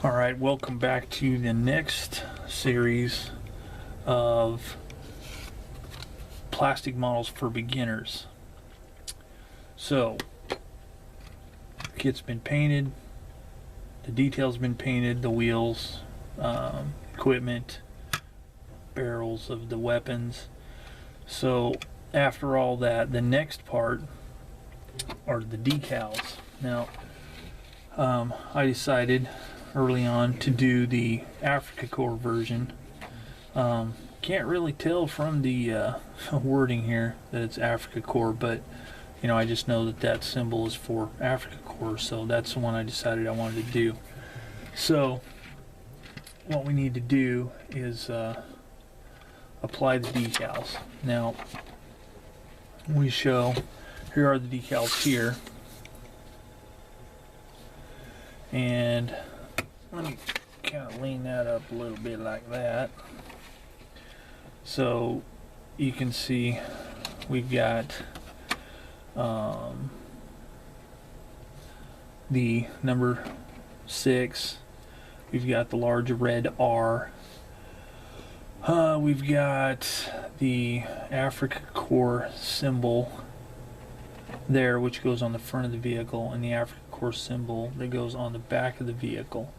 Alright, welcome back to the next series of plastic models for beginners. So, the kit's been painted, the details been painted, the wheels, equipment, barrels of the weapons. So, after all that, the next part are the decals. Now, I decided early on to do the Afrika Korps version. Can't really tell from the wording here that it's Afrika Korps, but you know, I just know that that symbol is for Afrika Korps, so that's the one I decided I wanted to do. So what we need to do is apply the decals. Now we show, here are the decals here, and let me kind of lean that up a little bit like that. So you can see we've got the number 6. We've got the large red R. We've got the Afrika Korps symbol there, which goes on the front of the vehicle, and the Afrika Korps symbol that goes on the back of the vehicle.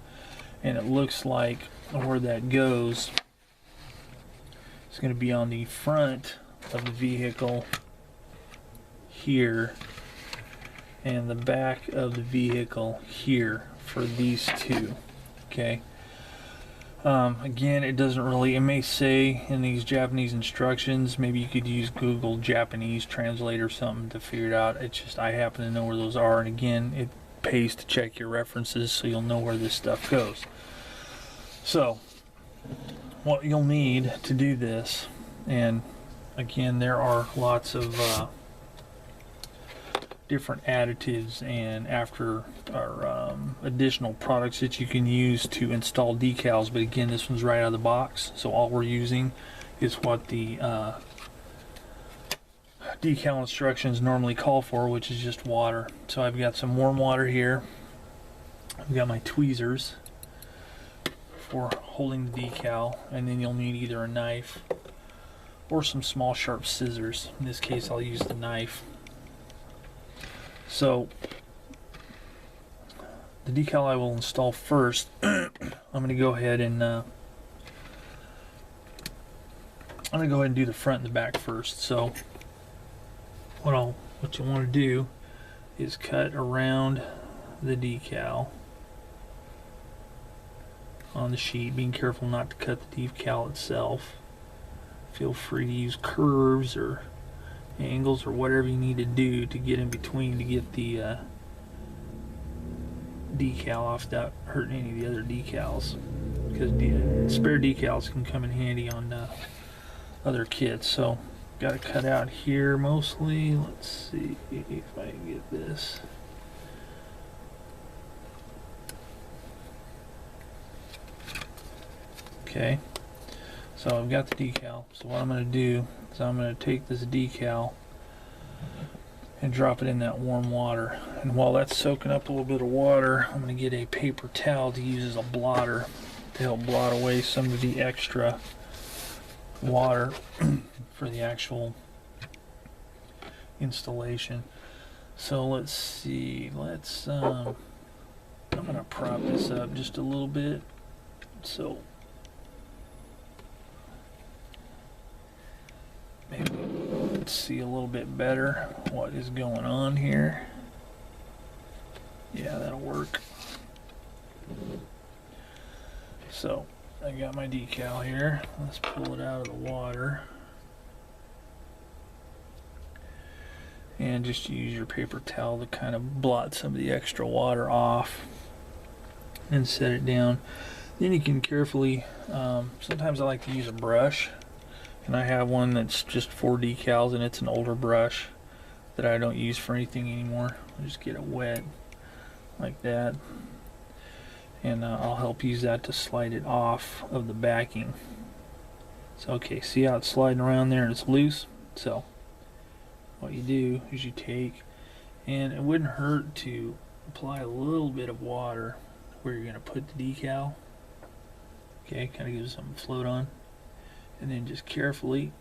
And it looks like where that goes is going to be on the front of the vehicle here, and the back of the vehicle here for these two. Okay. Again, it doesn't really, it may say in these Japanese instructions, maybe you could use Google Japanese Translate or something to figure it out. It's just, I happen to know where those are, and again, it pays to check your references so you'll know where this stuff goes. So what you'll need to do this, and again, there are lots of different additives and additional products that you can use to install decals, but again, this one's right out of the box, so all we're using is what the decal instructions normally call for, which is just water. So I've got some warm water here. I've got my tweezers for holding the decal, and then you'll need either a knife or some small sharp scissors. In this case, I'll use the knife. So the decal I will install first, I'm going to go ahead and do the front and the back first. So what you want to do is cut around the decal on the sheet, being careful not to cut the decal itself. Feel free to use curves or angles or whatever you need to do to get in between to get the decal off without hurting any of the other decals, because spare decals can come in handy on other kits. So got to cut out here mostly. Let's see if I can get this. Okay, so I've got the decal. So what I'm going to do is I'm going to take this decal and drop it in that warm water. And while that's soaking up a little bit of water, I'm going to get a paper towel to use as a blotter to help blot away some of the extra water for the actual installation. So let's see, I'm going to prop this up just a little bit so maybe let's see a little bit better what is going on here. Yeah, that'll work. So I got my decal here. Let's pull it out of the water and just use your paper towel to kind of blot some of the extra water off and set it down. Then you can carefully, sometimes I like to use a brush, and I have one that's just for decals, and it's an older brush that I don't use for anything anymore. I just get it wet like that, and I'll help use that to slide it off of the backing. So okay, see how it's sliding around there and it's loose? So what you do is you take, and it wouldn't hurt to apply a little bit of water where you're going to put the decal. Okay, kind of gives it something to float on. And then just carefully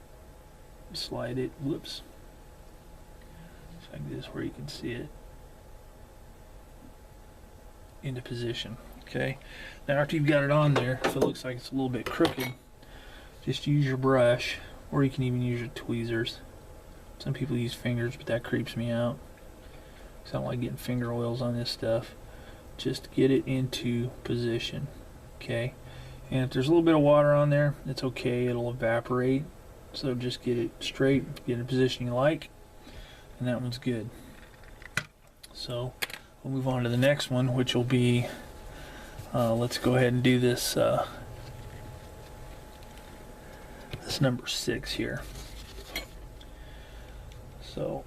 slide it, whoops, just like this where you can see it, into position. Okay, now after you've got it on there, if it looks like it's a little bit crooked, just use your brush, or you can even use your tweezers. Some people use fingers, but that creeps me out, because I don't like getting finger oils on this stuff. Just get it into position. Okay, and if there's a little bit of water on there, it's okay, it'll evaporate. So just get it straight, get in a position you like, and that one's good. So we'll move on to the next one, which will be, let's go ahead and do this, this number 6 here. So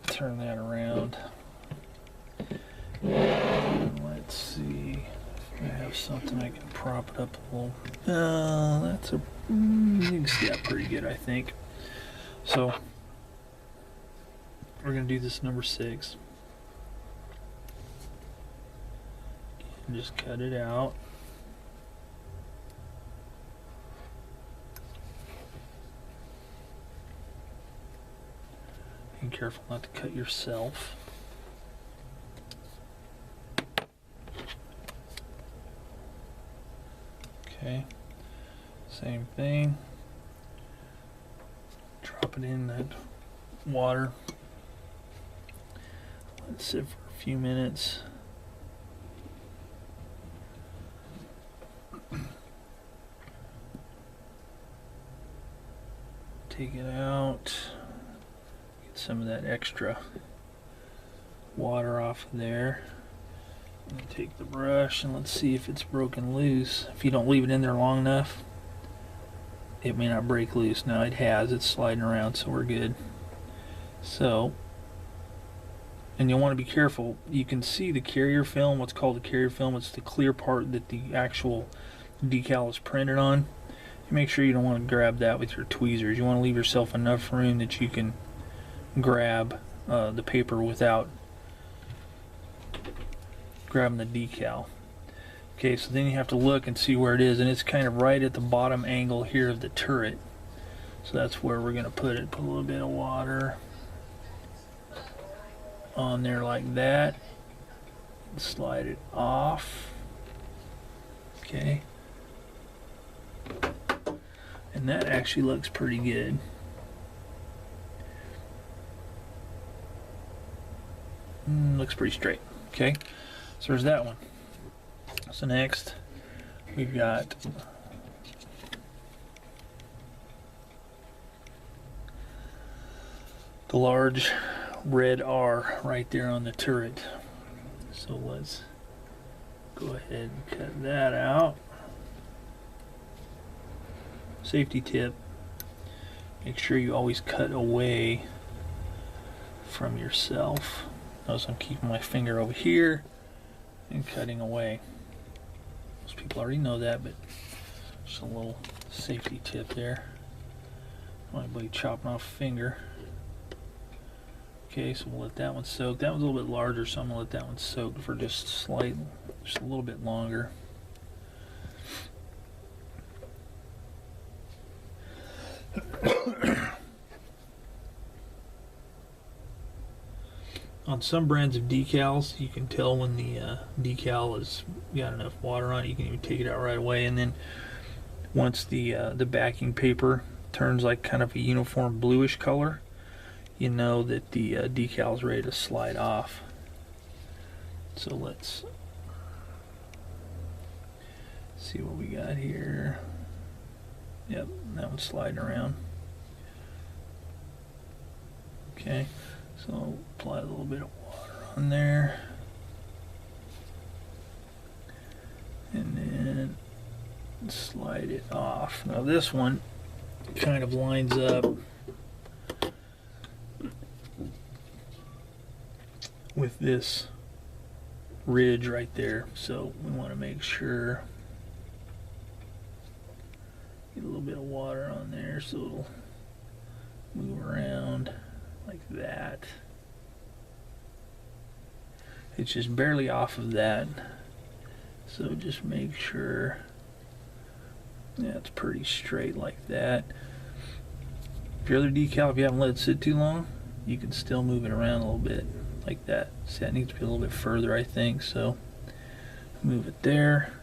turn that around. And let's see if I have something I can prop it up a little. That's a, you can see that pretty good, I think. So we're going to do this number 6. And just cut it out. Be careful not to cut yourself. Okay, same thing. Drop it in that water. Let it sit for a few minutes. Take it out. Get some of that extra water off of there. And take the brush and let's see if it's broken loose. If you don't leave it in there long enough, it may not break loose. Now it has, it's sliding around, so we're good. So, and you'll want to be careful. You can see the carrier film, what's called the carrier film. It's the clear part that the actual decal is printed on. You make sure you don't want to grab that with your tweezers. You want to leave yourself enough room that you can grab the paper without grabbing the decal. Okay, so then you have to look and see where it is, and it's kind of right at the bottom angle here of the turret. So that's where we're going to put it. Put a little bit of water on there like that. Slide it off. Okay. And that actually looks pretty good. Looks pretty straight. Okay. So there's that one. So next we've got the large red R right there on the turret. So let's go ahead and cut that out. Safety tip, make sure you always cut away from yourself. Notice I'm keeping my finger over here and cutting away. Most people already know that, but just a little safety tip there. Don't want anybody chopping off a finger. Okay, so we'll let that one soak. That one's a little bit larger, so I'm gonna let that one soak for just a little bit longer. On some brands of decals, you can tell when the decal has got enough water on it. You can even take it out right away, and then once the backing paper turns like kind of a uniform bluish color, you know that the decal is ready to slide off. So let's see what we got here. Yep, that one's sliding around. Okay, so apply a little bit of water on there. And then slide it off. Now this one kind of lines up with this ridge right there. So we want to make sure, get a little bit of water on there so it'll move around like that. It's just barely off of that. So just make sure, yeah, it's pretty straight like that. If your other decal, if you haven't let it sit too long, you can still move it around a little bit like that. See, that needs to be a little bit further, I think. So move it there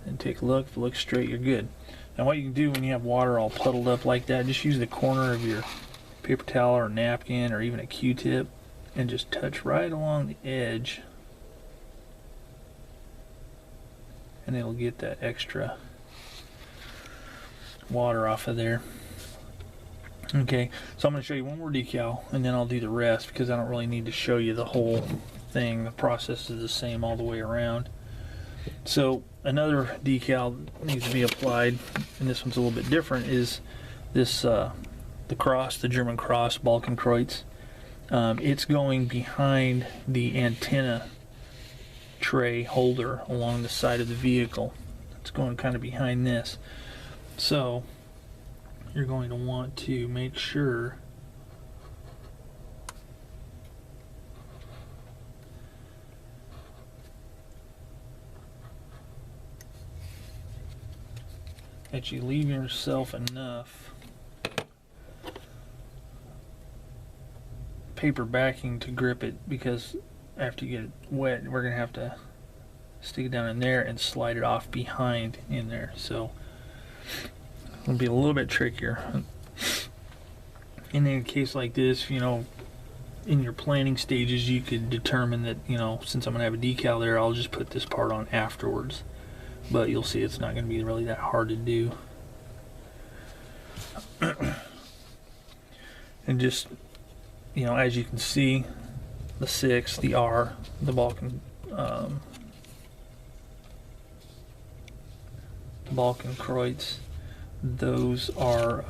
and take a look. If it looks straight, you're good. Now what you can do when you have water all puddled up like that, just use the corner of your paper towel or napkin or even a Q-tip and just touch right along the edge, and it'll get that extra water off of there. Okay, so I'm going to show you one more decal and then I'll do the rest, because I don't really need to show you the whole thing. The process is the same all the way around. So another decal needs to be applied, and this one's a little bit different, is this the cross, the German cross, Balkenkreuz. It's going behind the antenna tray holder along the side of the vehicle. It's going kind of behind this. So you're going to want to make sure that you leave yourself enough paper backing to grip it, because after you get it wet, we're going to have to stick it down in there and slide it off behind in there. So it'll be a little bit trickier. In a case like this, you know, in your planning stages, you could determine that, you know, since I'm going to have a decal there, I'll just put this part on afterwards. But you'll see it's not going to be really that hard to do. And just, you know, as you can see, the 6, the R, the Balkenkreuz, those are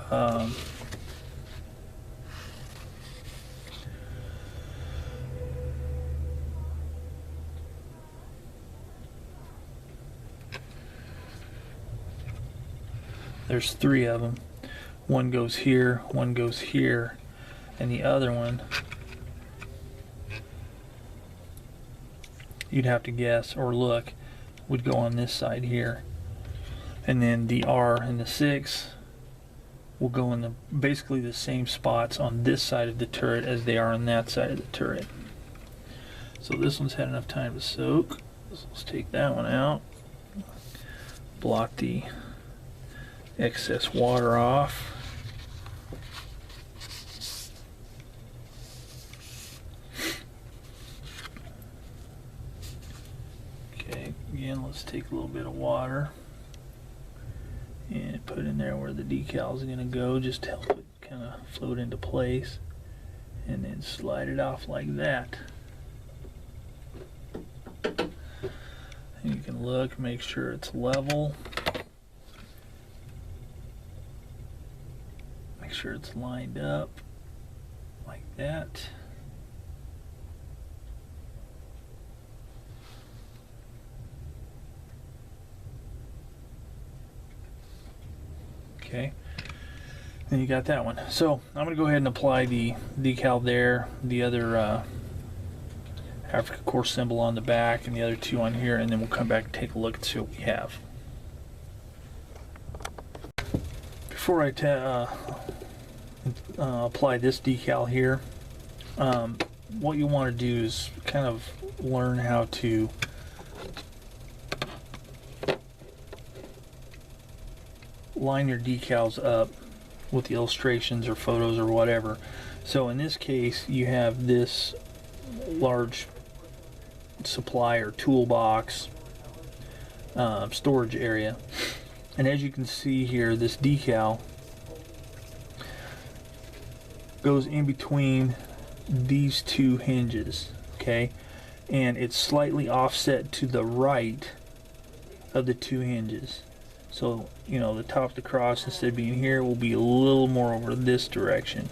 there's 3 of them. One goes here, one goes here, and the other one, you'd have to guess or look, would go on this side here. And then the R and the 6 will go in the basically the same spots on this side of the turret as they are on that side of the turret. So this one's had enough time to soak. So let's take that one out. Block the excess water off. Okay, again, let's take a little bit of water and put it in there where the decal is going to go, just to help it kind of float into place, and then slide it off like that. And you can look, make sure it's level, make sure it's lined up like that. Okay, then you got that one. So I'm going to go ahead and apply the decal there, the other Africa Corps symbol on the back, and the other 2 on here, and then we'll come back and take a look and see what we have. Before I apply this decal here, what you want to do is kind of learn how to line your decals up with the illustrations or photos or whatever. So in this case, you have this large supply or toolbox storage area, and as you can see here, this decal goes in between these 2 hinges, okay, and it's slightly offset to the right of the 2 hinges. So, you know, the top of the cross, instead of being here, will be a little more over this direction.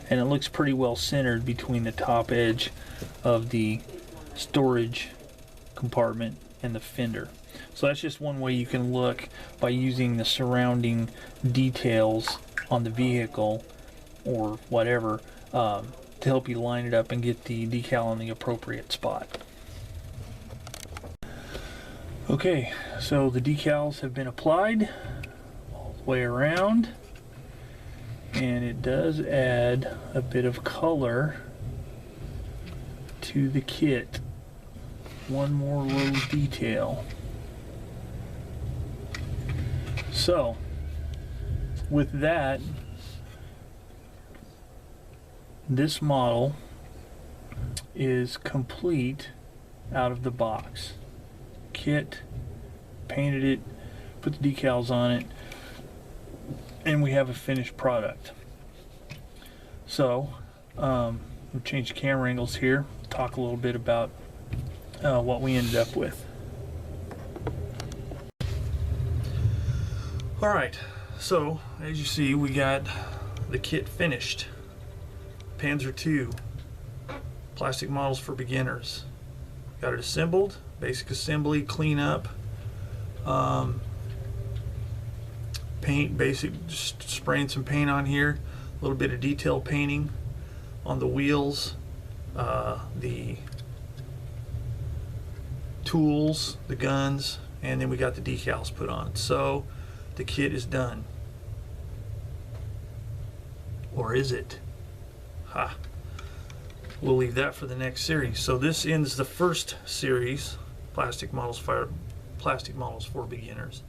And it looks pretty well centered between the top edge of the storage compartment and the fender. So that's just one way you can look, by using the surrounding details on the vehicle or whatever, to help you line it up and get the decal in the appropriate spot. Okay, so the decals have been applied all the way around, and it does add a bit of color to the kit. One more little detail. So with that, this model is complete out of the box. Kit, painted it, put the decals on it, and we have a finished product. So we'll change the camera angles here, talk a little bit about what we ended up with. Alright, so as you see, we got the kit finished. Panzer II, plastic models for beginners. Got it assembled, basic assembly, cleanup, paint, basic, just spraying some paint on here, a little bit of detail painting on the wheels, the tools, the guns, and then we got the decals put on. So the kit is done. Or is it? Ha. We'll leave that for the next series. So this ends the first series, plastic models for beginners.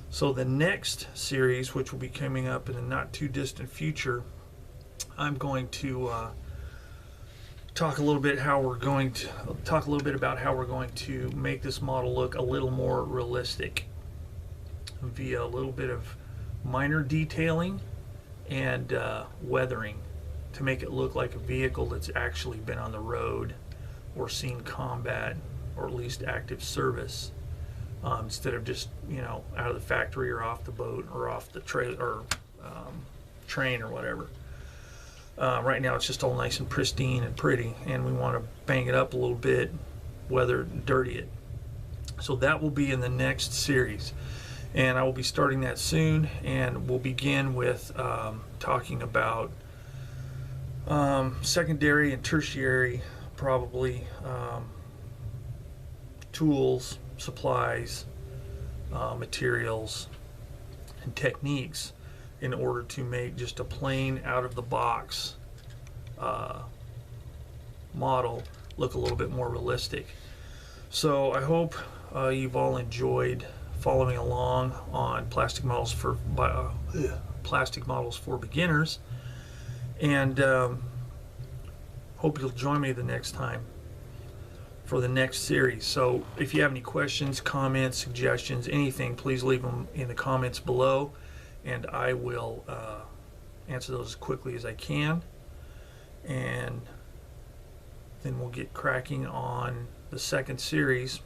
So the next series, which will be coming up in the not too distant future, I'm going to talk a little bit about how we're going to make this model look a little more realistic via a little bit of minor detailing and weathering to make it look like a vehicle that's actually been on the road or seen combat or at least active service, instead of just, you know, out of the factory or off the boat or off the train or train or whatever. Right now it's just all nice and pristine and pretty, and we want to bang it up a little bit, weather it and dirty it. So that will be in the next series, and I will be starting that soon, and we'll begin with talking about secondary and tertiary, probably, tools, supplies, materials, and techniques in order to make just a plain out of the box model look a little bit more realistic. So I hope you've all enjoyed following along on plastic models for beginners, and hope you'll join me the next time for the next series. So if you have any questions, comments, suggestions, anything, please leave them in the comments below, and I will answer those as quickly as I can, and then we'll get cracking on the second series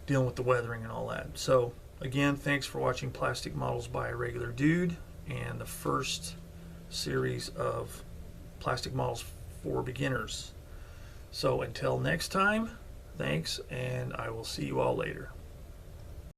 dealing with the weathering and all that. So again, thanks for watching Plastic Models by a Regular Dude and the first series of plastic models for beginners. So until next time, thanks, and I will see you all later.